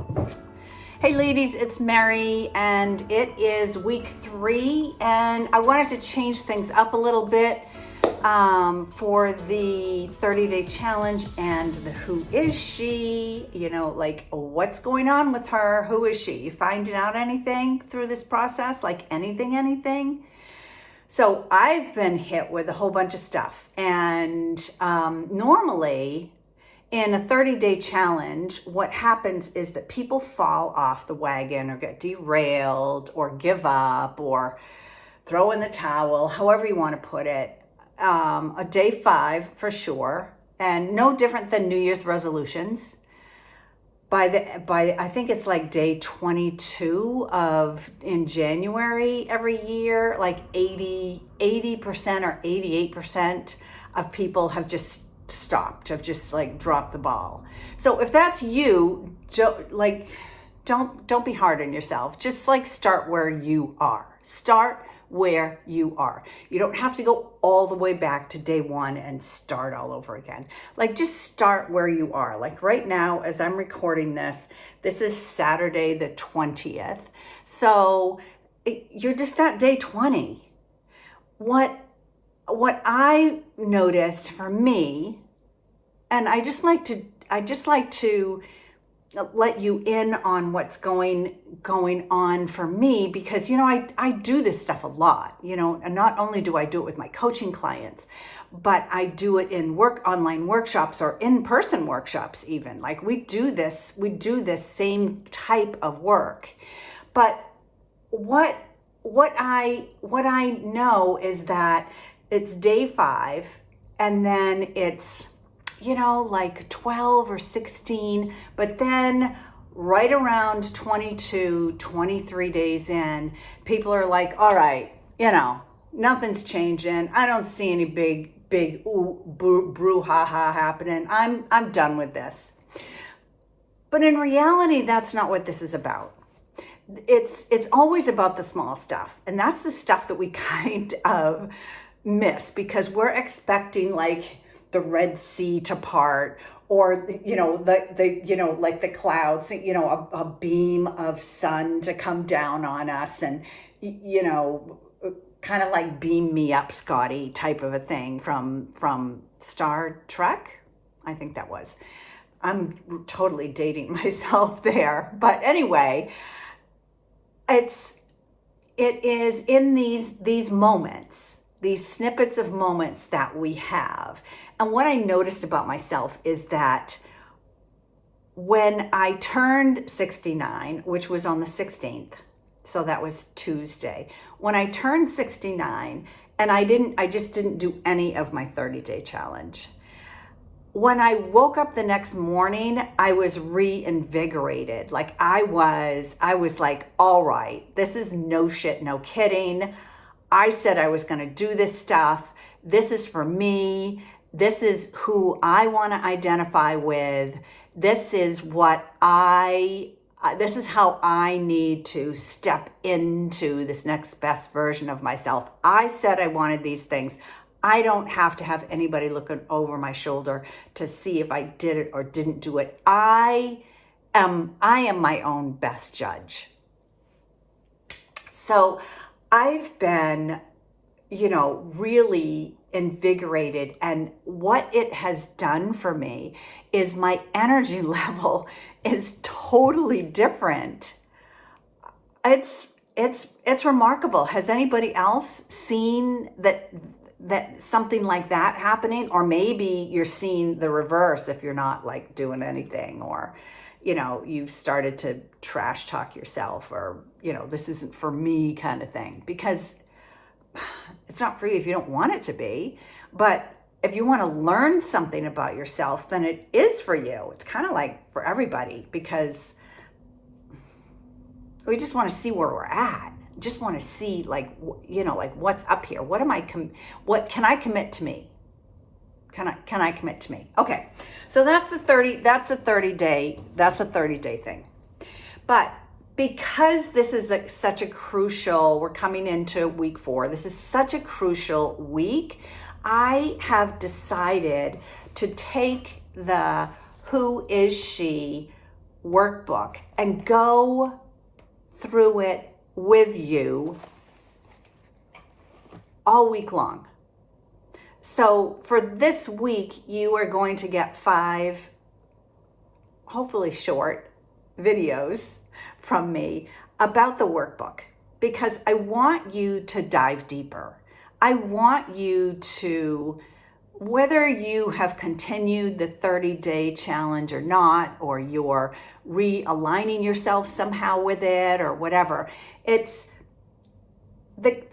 Hey ladies, it's Mary and it is week 3 and I wanted to change things up a little bit for the 30-day challenge and the who is she, like what's going on with her, who is she? You finding out anything through this process, like anything? So I've been hit with a whole bunch of stuff and normally in a 30-day challenge, what happens is that people fall off the wagon or get derailed or give up or throw in the towel, however you want to put it. A day 5 for sure, and no different than New Year's resolutions. By I think it's like day 22 in January every year, like 80% or 88% of people have just stopped, have just like dropped the ball. So if that's you, don't be hard on yourself. Just like start where you are. Start where you are. You don't have to go all the way back to day 1 and start all over again. Like just start where you are. Like right now, as I'm recording this is Saturday the 20th. So you're just at day 20. What I noticed for me, and I just like to let you in on what's going on for me, because I do this stuff a lot, and not only do I do it with my coaching clients, but I do it in online workshops or in-person workshops even. Like we do this same type of work. But what I know is that it's day 5 and then it's like 12 or 16, but then right around 22, 23 days in, people are like, all right, nothing's changing. I don't see any big ooh, brouhaha happening. I'm done with this. But in reality, that's not what this is about. It's always about the small stuff. And that's the stuff that we kind of miss because we're expecting like the Red Sea to part, or like the clouds, a beam of sun to come down on us, and kind of like beam me up, Scotty type of a thing from Star Trek. I think that was. I'm totally dating myself there, but anyway, it is in these moments, these snippets of moments that we have. And what I noticed about myself is that when I turned 69, which was on the 16th, so that was Tuesday, when I turned 69, and I just didn't do any of my 30-day challenge. When I woke up the next morning, I was reinvigorated. Like I was like, all right, this is no shit, no kidding. I said I was going to do this stuff. This is for me. This is who I want to identify with. This is this is how I need to step into this next best version of myself. I said I wanted these things. I don't have to have anybody looking over my shoulder to see if I did it or didn't do it. I am my own best judge. So I've been, really invigorated, and what it has done for me is my energy level is totally different. It's remarkable. Has anybody else seen that something like that happening? Or maybe you're seeing the reverse if you're not like doing anything, or you've started to trash talk yourself, or this isn't for me kind of thing, because it's not for you if you don't want it to be. But if you want to learn something about yourself, then it is for you. It's kind of like for everybody, because we just want to see where we're at. Just want to see like what's up here. What can I commit to me? Can I commit to me? Okay. So that's a 30 day thing. But because this is such a crucial, we're coming into week 4. This is such a crucial week. I have decided to take the who is she workbook and go through it with you all week long. So for this week, you are going to get 5, hopefully short, videos from me about the workbook, because I want you to dive deeper. I want you to, whether you have continued the 30-day challenge or not, or you're realigning yourself somehow with it or whatever, it's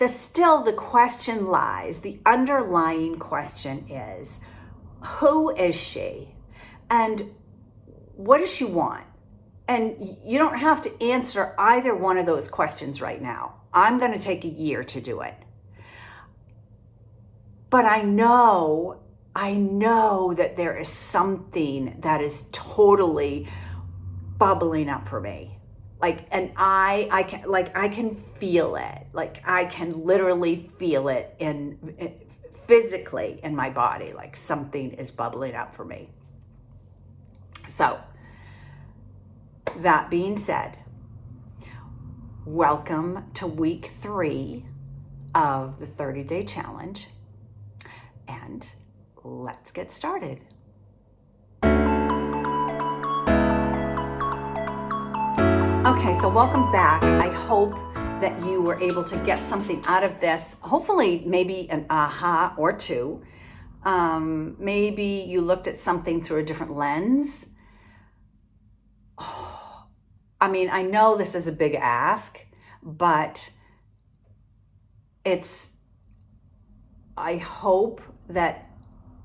still the question lies, the underlying question is, who is she? And what does she want? And you don't have to answer either one of those questions right now. I'm going to take a year to do it. But I know that there is something that is totally bubbling up for me. And I can feel it. I can literally feel it physically in my body. Like something is bubbling up for me. So, that being said, welcome to week 3 of the 30-day challenge, and let's get started. Okay, so welcome back. I hope that you were able to get something out of this. Hopefully, maybe an aha or two. Maybe you looked at something through a different lens. I mean, I know this is a big ask, but I hope that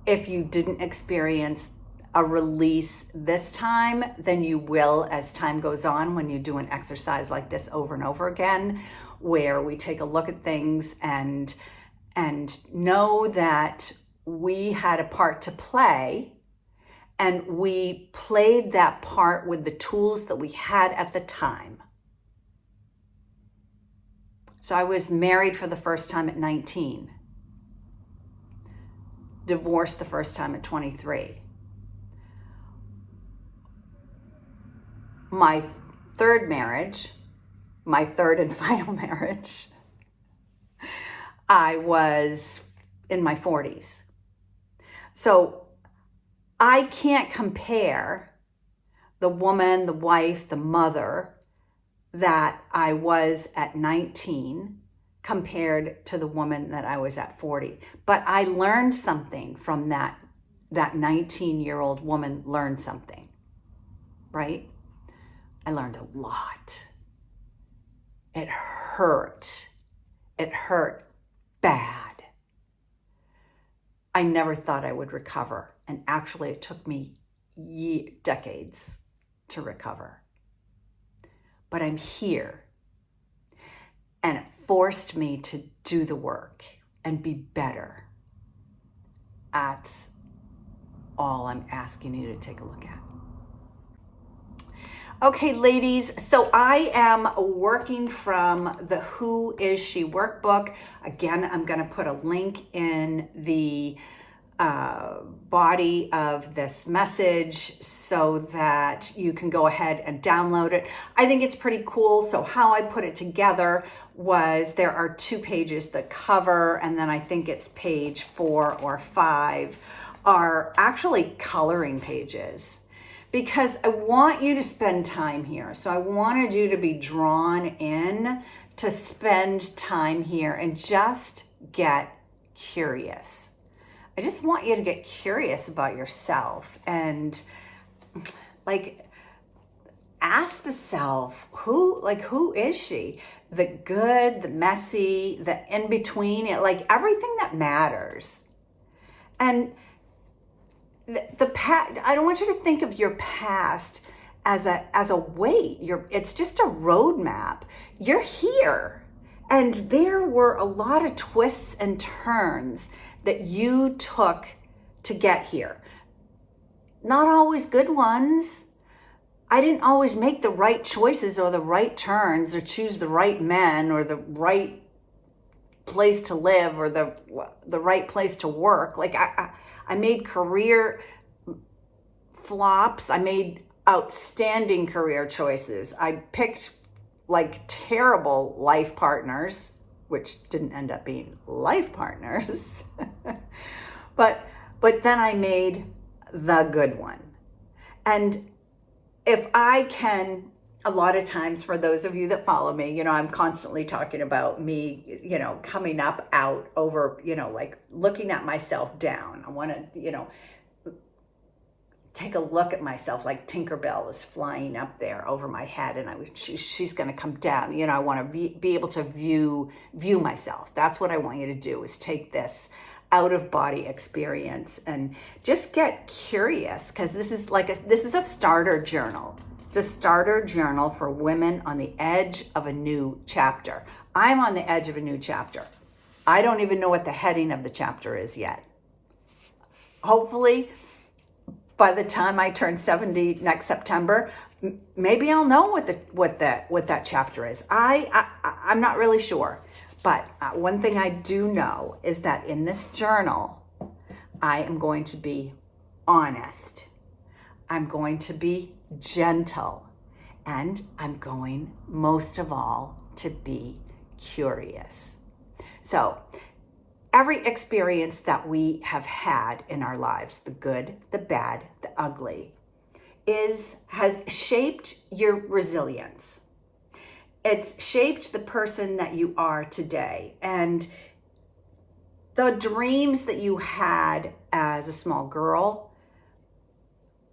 if you didn't experience a release this time, then you will as time goes on when you do an exercise like this over and over again, where we take a look at things and know that we had a part to play. And we played that part with the tools that we had at the time. So I was married for the first time at 19. Divorced the first time at 23. My third marriage, my third and final marriage, I was in my 40s. So I can't compare the woman, the wife, the mother that I was at 19 compared to the woman that I was at 40. But I learned something from that 19-year-old woman learned something, right? I learned a lot. It hurt. It hurt bad. I never thought I would recover. And actually, it took me decades to recover. But I'm here. And it forced me to do the work and be better. That's all I'm asking you to take a look at. Okay, ladies, so I am working from the Who Is She workbook. Again, I'm going to put a link in the body of this message so that you can go ahead and download it. I think it's pretty cool. So how I put it together was there are 2 pages. The cover, and then I think it's page 4 or 5, are actually coloring pages, because I want you to spend time here. So I wanted you to be drawn in to spend time here and just get curious. I just want you to get curious about yourself and ask the self, who is she? The good, the messy, the in between, everything that matters. And I don't want you to think of your past as a weight. It's just a roadmap. You're here. And there were a lot of twists and turns that you took to get here. Not always good ones. I didn't always make the right choices or the right turns or choose the right men or the right place to live or the right place to work. I made career flops. I made outstanding career choices. I picked like terrible life partners, which didn't end up being life partners. but then I made the good one. And if I can, a lot of times for those of you that follow me, I'm constantly talking about me, coming up out over, like looking at myself down. I want to, take a look at myself like Tinkerbell is flying up there over my head, and she's going to come down. I want to be able to view myself. That's what I want you to do, is take this out of body experience and just get curious, because this is a starter journal. It's a starter journal for women on the edge of a new chapter. I'm on the edge of a new chapter. I don't even know what the heading of the chapter is yet. Hopefully, by the time I turn 70 next September, maybe I'll know what that chapter is. I'm not really sure. But one thing I do know is that in this journal, I am going to be honest. I'm going to be gentle. And I'm going, most of all, to be curious. So every experience that we have had in our lives, the good, the bad, the ugly, has shaped your resilience. It's shaped the person that you are today. And the dreams that you had as a small girl,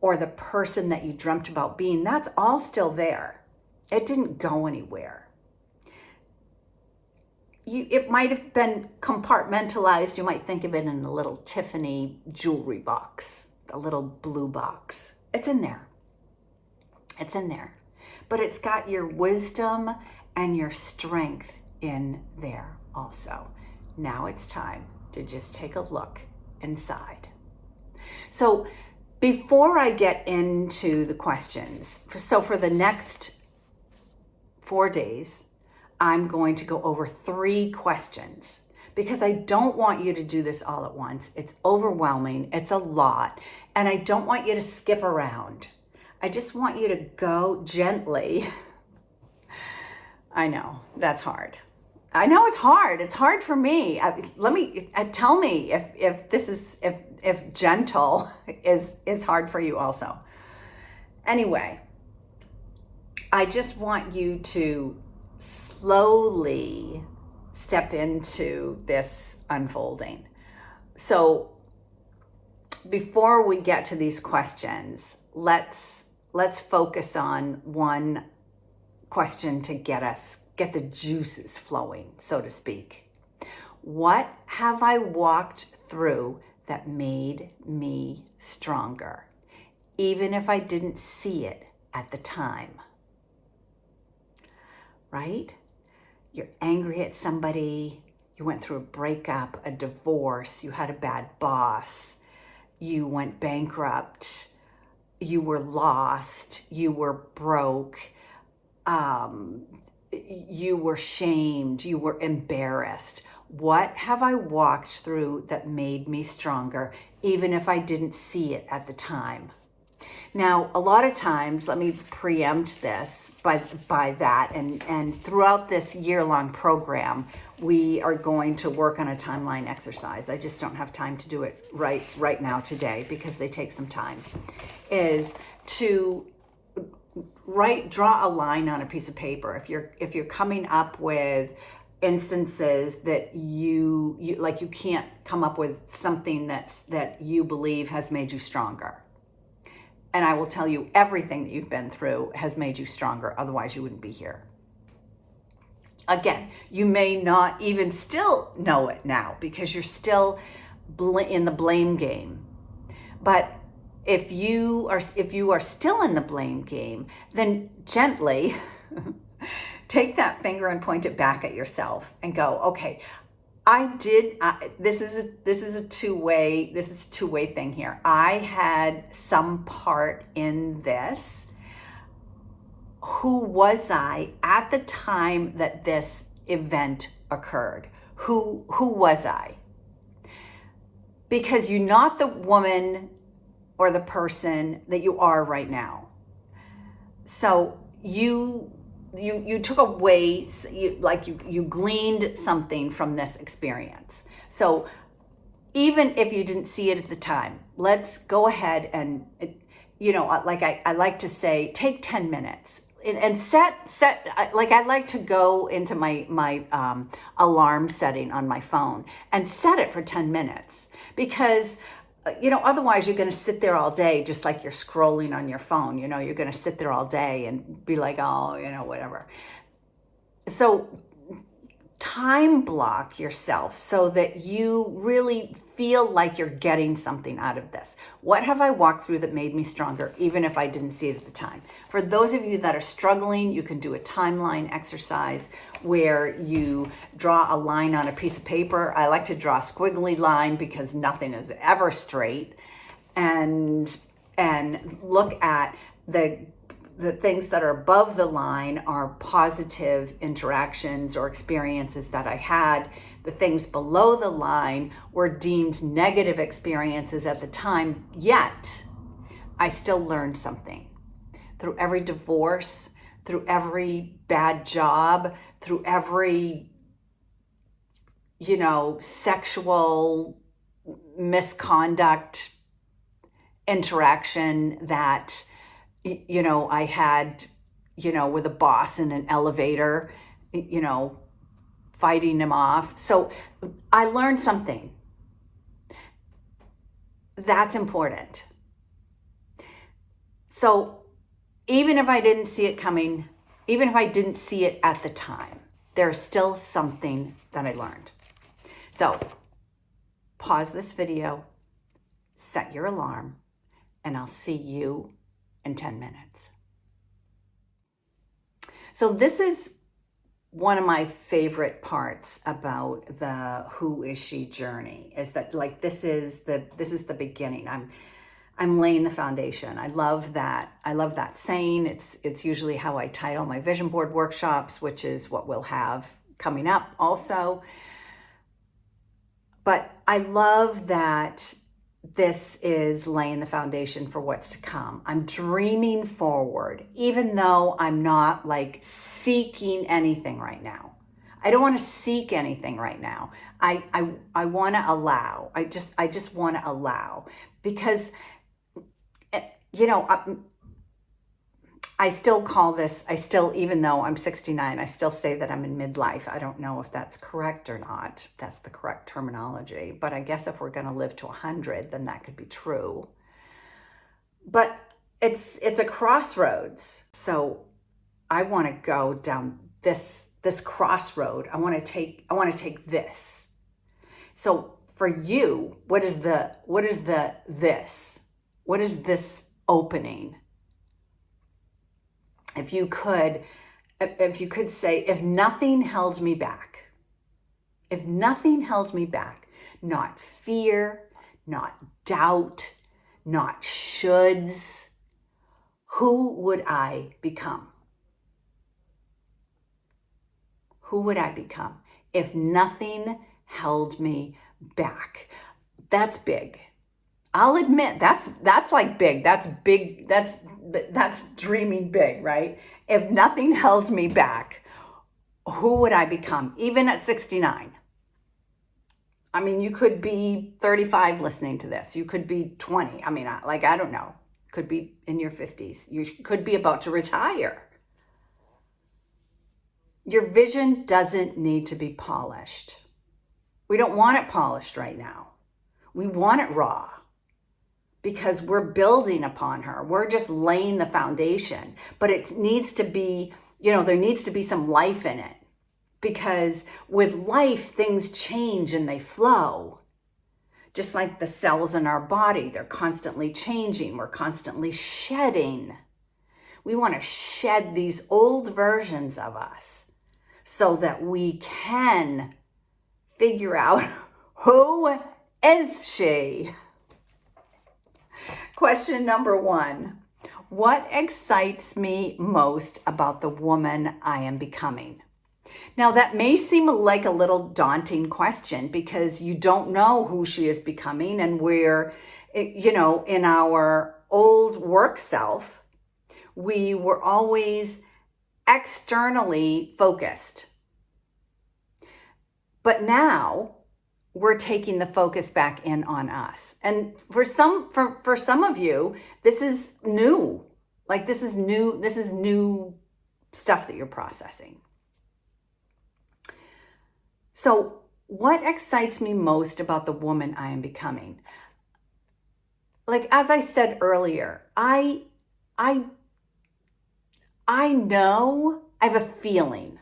or the person that you dreamt about being, that's all still there. It didn't go anywhere. It might have been compartmentalized. You might think of it in a little Tiffany jewelry box, a little blue box. It's in there. It's in there. But it's got your wisdom and your strength in there also. Now it's time to just take a look inside. So before I get into the questions, for the next 4 days, I'm going to go over 3 questions, because I don't want you to do this all at once. It's overwhelming. It's a lot. And I don't want you to skip around. I just want you to go gently. I know, that's hard. I know it's hard. It's hard for me. Tell me if gentle is hard for you also. Anyway, I just want you to slowly step into this unfolding. So before we get to these questions, let's focus on one question to get the juices flowing, so to speak. What have I walked through that made me stronger, even if I didn't see it at the time? Right? You're angry at somebody, you went through a breakup, a divorce, you had a bad boss, you went bankrupt, you were lost, you were broke, you were shamed, you were embarrassed. What have I walked through that made me stronger, even if I didn't see it at the time? Now, a lot of times, let me preempt this by that, and throughout this year-long program, we are going to work on a timeline exercise. I just don't have time to do it right now today, because they take some time. Is to draw a line on a piece of paper. If you're coming up with instances that you can't come up with something that you believe has made you stronger. And I will tell you, everything that you've been through has made you stronger. Otherwise, you wouldn't be here. Again, you may not even still know it now, because you're still in the blame game. But if you are still in the blame game, then gently take that finger and point it back at yourself and go, okay, this is a two-way thing here. I had some part in this. Who was I at the time that this event occurred? Who was I? Because you're not the woman or the person that you are right now. So you took away, you gleaned something from this experience. So even if you didn't see it at the time, let's go ahead and, like I like to say, take 10 minutes and like I like to go into my alarm setting on my phone and set it for 10 minutes, because otherwise you're going to sit there all day, just like you're scrolling on your phone. You're going to sit there all day and be like, oh, whatever. So time block yourself so that you really feel like you're getting something out of this. What have I walked through that made me stronger, even if I didn't see it at the time? For those of you that are struggling, you can do a timeline exercise where you draw a line on a piece of paper. I like to draw a squiggly line because nothing is ever straight, and look at the things that are above the line are positive interactions or experiences that I had. The things below the line were deemed negative experiences at the time, yet I still learned something. Through every divorce, through every bad job, through every, sexual misconduct interaction that I had, with a boss in an elevator, fighting him off. So I learned something. That's important. So even if I didn't see it coming, even if I didn't see it at the time, there's still something that I learned. So pause this video, set your alarm, and I'll see you in 10 minutes. So this is one of my favorite parts about the Who Is She journey, is that this is the beginning. I'm laying the foundation. I love that saying. It's usually how I title my vision board workshops, which is what we'll have coming up also. But I love that this is laying the foundation for what's to come. I'm dreaming forward, even though I'm not seeking anything right now. I don't want to seek anything right now. I want to allow. I just want to allow, because I still call this, even though I'm 69, I still say that I'm in midlife. I don't know if that's correct or not. That's the correct terminology. But I guess if we're going to live to 100, then that could be true. But it's a crossroads. So I want to go down this crossroad. I want to take this. So for you, what is this? What is this opening? If you could say, if nothing held me back, not fear, not doubt, not shoulds, who would I become? Who would I become if nothing held me back? That's big. I'll admit that's big. That's big. That's dreaming big, right? If nothing held me back, who would I become? Even at 69. I mean, you could be 35 listening to this. You could be 20. I mean, I don't know. Could be in your 50s. You could be about to retire. Your vision doesn't need to be polished. We don't want it polished right now. We want it raw, because we're building upon her. We're just laying the foundation, but it needs to be, there needs to be some life in it, because with life, things change and they flow. Just like the cells in our body, they're constantly changing. We're constantly shedding. We want to shed these old versions of us so that we can figure out, who is she? Question number 1, what excites me most about the woman I am becoming? Now, that may seem like a little daunting question, because you don't know who she is becoming, and we're, in our old work self, We were always externally focused. But now we're taking the focus back in on us. And for some of you, this is new. Like this is new stuff that you're processing. So what excites me most about the woman I am becoming? Like, as I said earlier, I know, I have a feeling.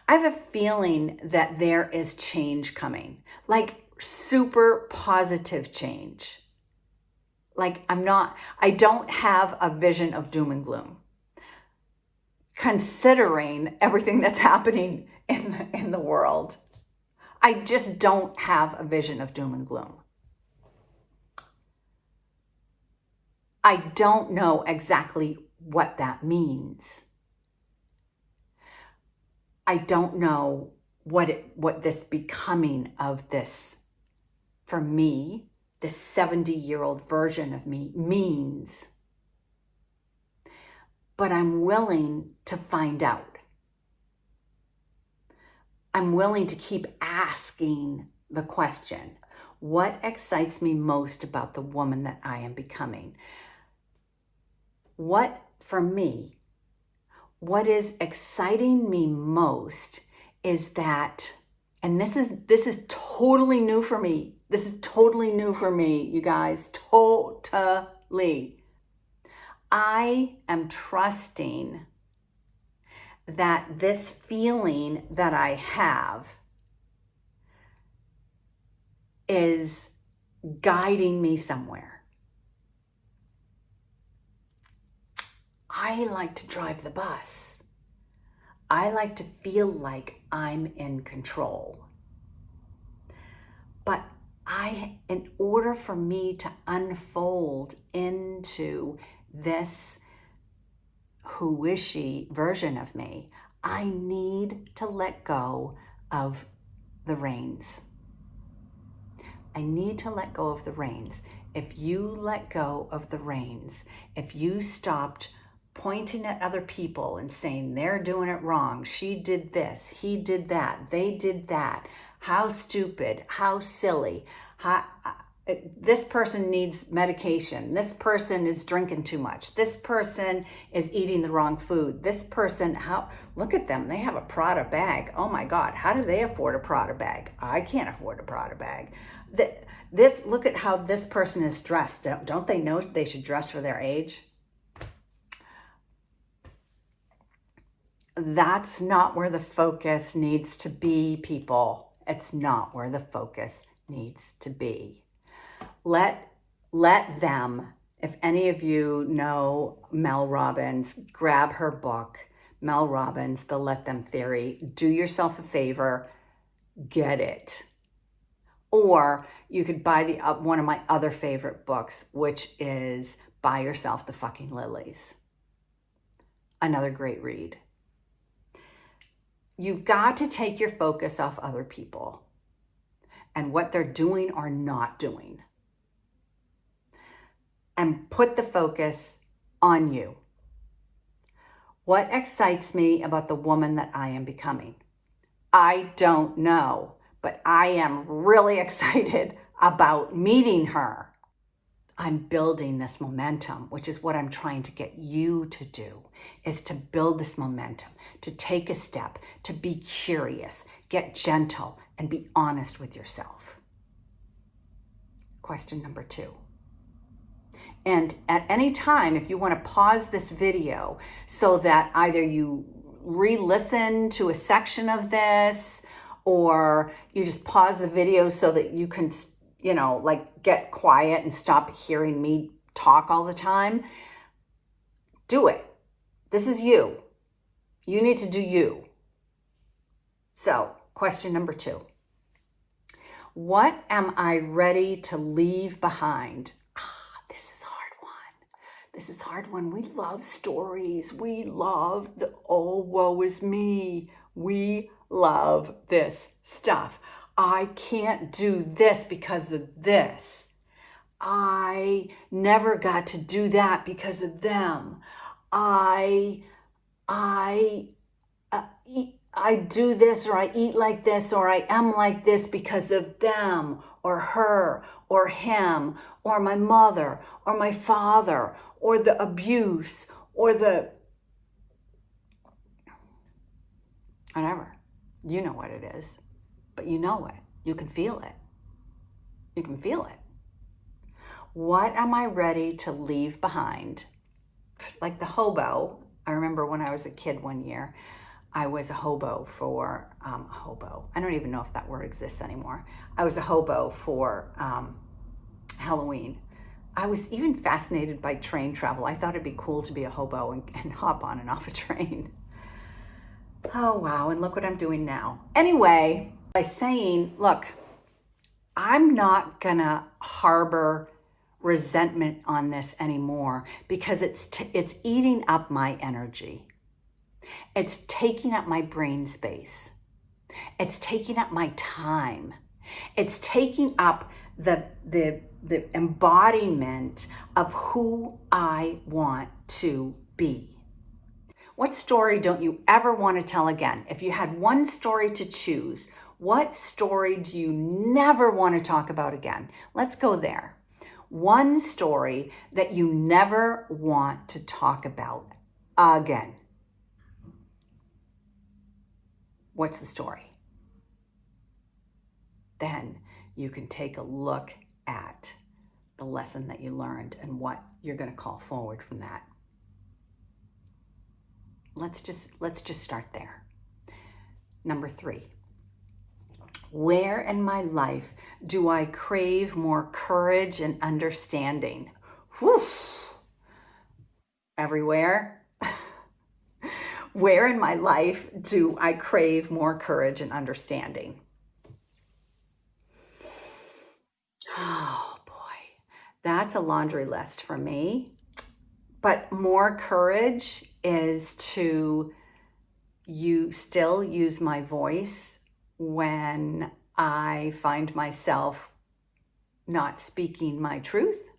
I have a feeling that there is change coming, like super positive change. Like I don't have a vision of doom and gloom, considering everything that's happening in the world. I just don't have a vision of doom and gloom. I don't know exactly what that means. I don't know what this becoming of this, for me, this 70-year-old version of me means. But I'm willing to find out. I'm willing to keep asking the question, what excites me most about the woman that I am becoming? For me, what is exciting me most is that, and this is totally new for me. This is totally new for me, you guys, totally. I am trusting that this feeling that I have is guiding me somewhere. I like to drive the bus. I like to feel like I'm in control. But in order for me to unfold into this who is she version of me, I need to let go of the reins. I need to let go of the reins. If you let go of the reins, if you stopped pointing at other people and saying they're doing it wrong, she did this, he did that, they did that, how stupid, how silly, this person needs medication, this person is drinking too much, this person is eating the wrong food, this person, look at them, they have a Prada bag, oh my God, how do they afford a Prada bag? I can't afford a Prada bag. Look at how this person is dressed. Don't they know they should dress for their age? That's not where the focus needs to be, people. It's not where the focus needs to be. Let them, if any of you know Mel Robbins, grab her book, Mel Robbins, The Let Them Theory. Do yourself a favor, get it. Or you could buy one of my other favorite books, which is Buy Yourself the Fucking Lilies. Another great read. You've got to take your focus off other people and what they're doing or not doing, and put the focus on you. What excites me about the woman that I am becoming? I don't know, but I am really excited about meeting her. I'm building this momentum, which is what I'm trying to get you to do, is to build this momentum, to take a step, to be curious, get gentle, and be honest with yourself. Question number 2. And at any time, if you want to pause this video so that either you re-listen to a section of this, or you just pause the video so that you can, get quiet and stop hearing me talk all the time, do it. This is you. You need to do you. So, question number 2. What am I ready to leave behind? This is a hard one. This is a hard one. We love stories. We love the, oh, woe is me. We love this stuff. I can't do this because of this. I never got to do that because of them. I I do this, or I eat like this, or I am like this because of them or her or him or my mother or my father or the abuse or the whatever. You know what it is, but you know it. You can feel it. You can feel it. What am I ready to leave behind? Like the hobo. I remember when I was a kid one year, I was a hobo for hobo. I don't even know if that word exists anymore. I was a hobo for Halloween. I was even fascinated by train travel. I thought it'd be cool to be a hobo and hop on and off a train. Oh, wow. And look what I'm doing now. Anyway, by saying, look, I'm not gonna harbor resentment on this anymore because it's eating up my energy. It's taking up my brain space. It's taking up my time. It's taking up the embodiment of who I want to be. What story don't you ever want to tell again? If you had one story to choose, what story do you never want to talk about again? Let's go there. One story that you never want to talk about again. What's the story? Then you can take a look at the lesson that you learned and what you're going to call forward from that. Let's just start there. Number 3. Where in my life do I crave more courage and understanding? Whew. Everywhere. Where in my life do I crave more courage and understanding? Oh boy, that's a laundry list for me. But more courage is to still use my voice when I find myself not speaking my truth.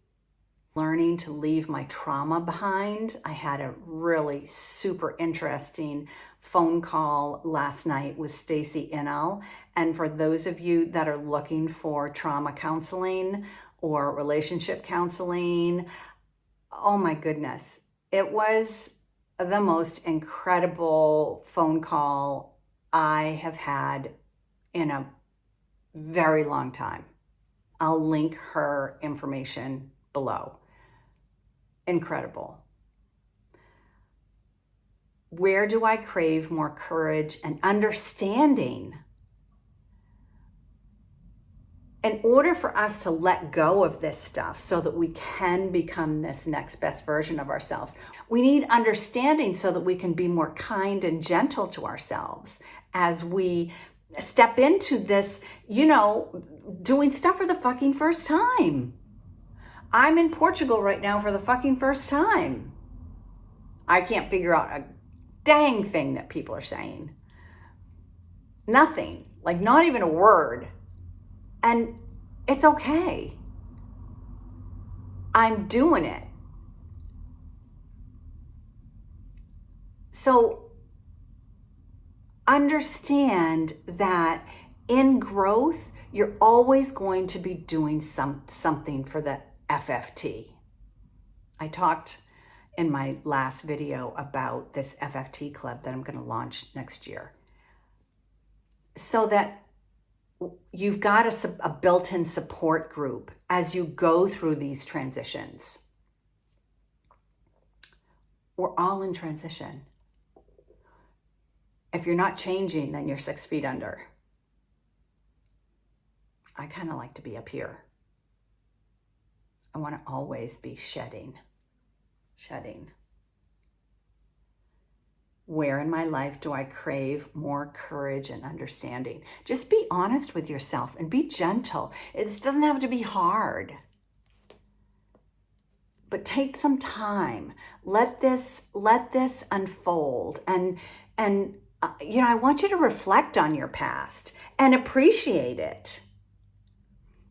Learning to leave my trauma behind. I had a really super interesting phone call last night with Stacy Innell. And for those of you that are looking for trauma counseling or relationship counseling, oh my goodness, it was the most incredible phone call I have had in a very long time. I'll link her information below. Incredible. Where do I crave more courage and understanding? In order for us to let go of this stuff so that we can become this next best version of ourselves, we need understanding so that we can be more kind and gentle to ourselves as we step into this, doing stuff for the fucking first time. I'm in Portugal right now for the fucking first time. I can't figure out a dang thing that people are saying. Nothing, like not even a word. And it's okay. I'm doing it. So understand that in growth, you're always going to be doing something for the FFT. I talked in my last video about this FFT club that I'm going to launch next year. So that you've got a built-in support group as you go through these transitions. We're all in transition. If you're not changing, then you're 6 feet under. I kind of like to be up here. I want to always be shedding. Where in my life do I crave more courage and understanding? Just be honest with yourself and be gentle. It doesn't have to be hard. But take some time. Let this unfold. And I want you to reflect on your past and appreciate it.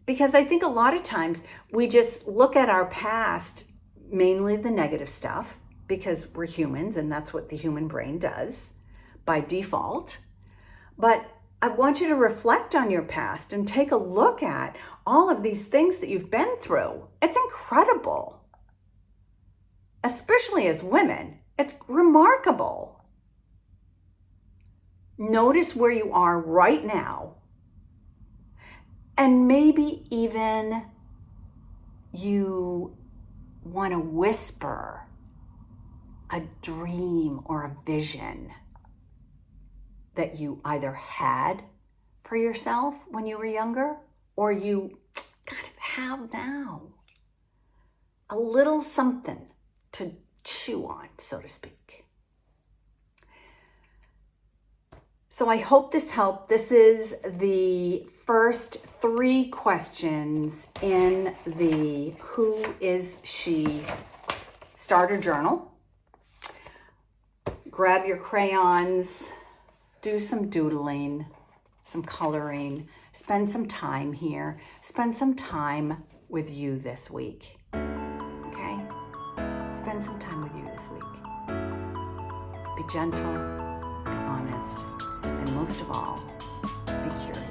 Because I think a lot of times we just look at our past, mainly the negative stuff, because we're humans and that's what the human brain does by default. But I want you to reflect on your past and take a look at all of these things that you've been through. It's incredible. Especially as women, it's remarkable. Notice where you are right now. And maybe even you want to whisper a dream or a vision that you either had for yourself when you were younger or you kind of have now. A little something to chew on, so to speak. So I hope this helped. This is the first 3 questions in the Who Is She starter journal. Grab your crayons, do some doodling, some coloring, spend some time here, spend some time with you this week. Okay? Spend some time with you this week. Be gentle, be honest, and most of all, be curious.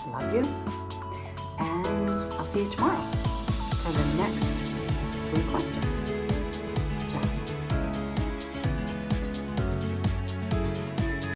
Love you, and I'll see you tomorrow for the next 3 questions.